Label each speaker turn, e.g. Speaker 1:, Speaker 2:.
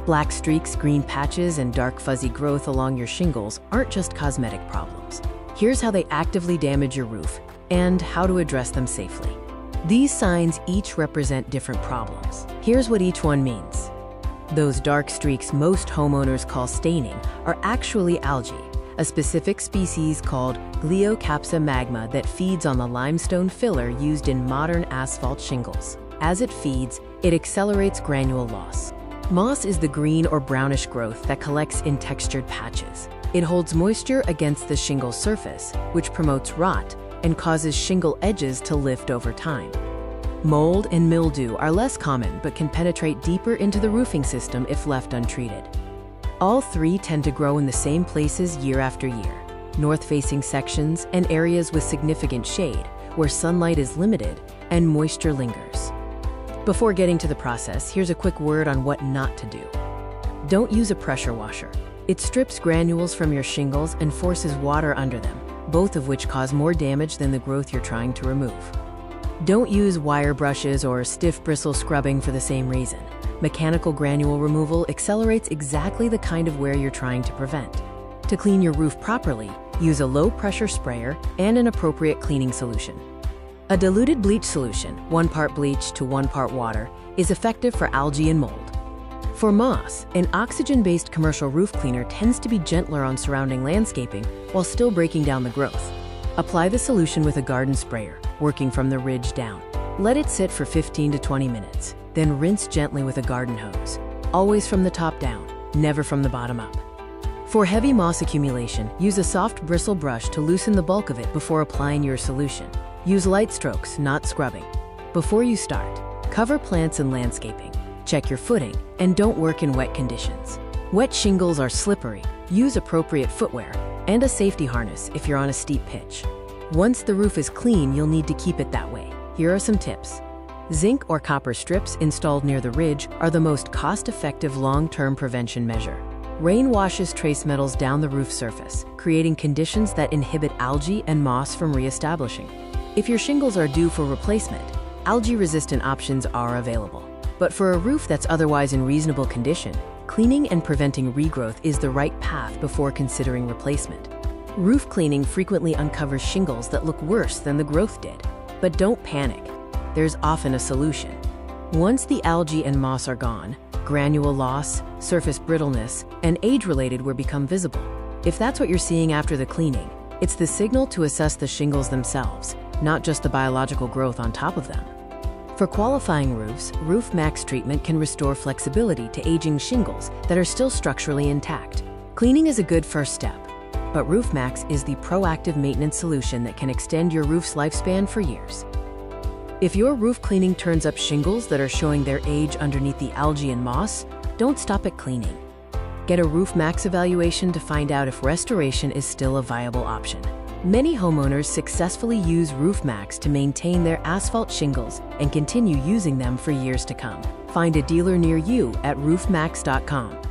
Speaker 1: Black streaks, green patches, and dark fuzzy growth along your shingles aren't just cosmetic problems. Here's how they actively damage your roof and how to address them safely. These signs each represent different problems. Here's what each one means. Those dark streaks most homeowners call staining are actually algae, a specific species called Glyocapsa magma that feeds on the limestone filler used in modern asphalt shingles. As it feeds, it accelerates granule loss. Moss is the green or brownish growth that collects in textured patches. It holds moisture against the shingle surface, which promotes rot and causes shingle edges to lift over time. Mold and mildew are less common but can penetrate deeper into the roofing system if left untreated. All three tend to grow in the same places year after year: north-facing sections and areas with significant shade, where sunlight is limited and moisture lingers. Before getting to the process, here's a quick word on what not to do. Don't use a pressure washer. It strips granules from your shingles and forces water under them, both of which cause more damage than the growth you're trying to remove. Don't use wire brushes or stiff bristle scrubbing for the same reason. Mechanical granule removal accelerates exactly the kind of wear you're trying to prevent. To clean your roof properly, use a low-pressure sprayer and an appropriate cleaning solution. A diluted bleach solution, 1 part bleach to 1 part water, is effective for algae and mold. For moss, an oxygen-based commercial roof cleaner tends to be gentler on surrounding landscaping while still breaking down the growth. Apply the solution with a garden sprayer, working from the ridge down. Let it sit for 15 to 20 minutes, then rinse gently with a garden hose, always from the top down, never from the bottom up. For heavy moss accumulation, use a soft bristle brush to loosen the bulk of it before applying your solution. Use light strokes, not scrubbing. Before you start, cover plants and landscaping. Check your footing, and don't work in wet conditions. Wet shingles are slippery. Use appropriate footwear and a safety harness if you're on a steep pitch. Once the roof is clean, you'll need to keep it that way. Here are some tips. Zinc or copper strips installed near the ridge are the most cost-effective long-term prevention measure. Rain washes trace metals down the roof surface, creating conditions that inhibit algae and moss from reestablishing. If your shingles are due for replacement, algae-resistant options are available. But for a roof that's otherwise in reasonable condition, cleaning and preventing regrowth is the right path before considering replacement. Roof cleaning frequently uncovers shingles that look worse than the growth did. But don't panic. There's often a solution. Once the algae and moss are gone, granule loss, surface brittleness, and age-related wear become visible. If that's what you're seeing after the cleaning, it's the signal to assess the shingles themselves, not just the biological growth on top of them. For qualifying roofs, Roof Maxx treatment can restore flexibility to aging shingles that are still structurally intact. Cleaning is a good first step, but Roof Maxx is the proactive maintenance solution that can extend your roof's lifespan for years. If your roof cleaning turns up shingles that are showing their age underneath the algae and moss, don't stop at cleaning. Get a Roof Maxx evaluation to find out if restoration is still a viable option. Many homeowners successfully use Roof Maxx to maintain their asphalt shingles and continue using them for years to come. Find a dealer near you at roofmaxx.com.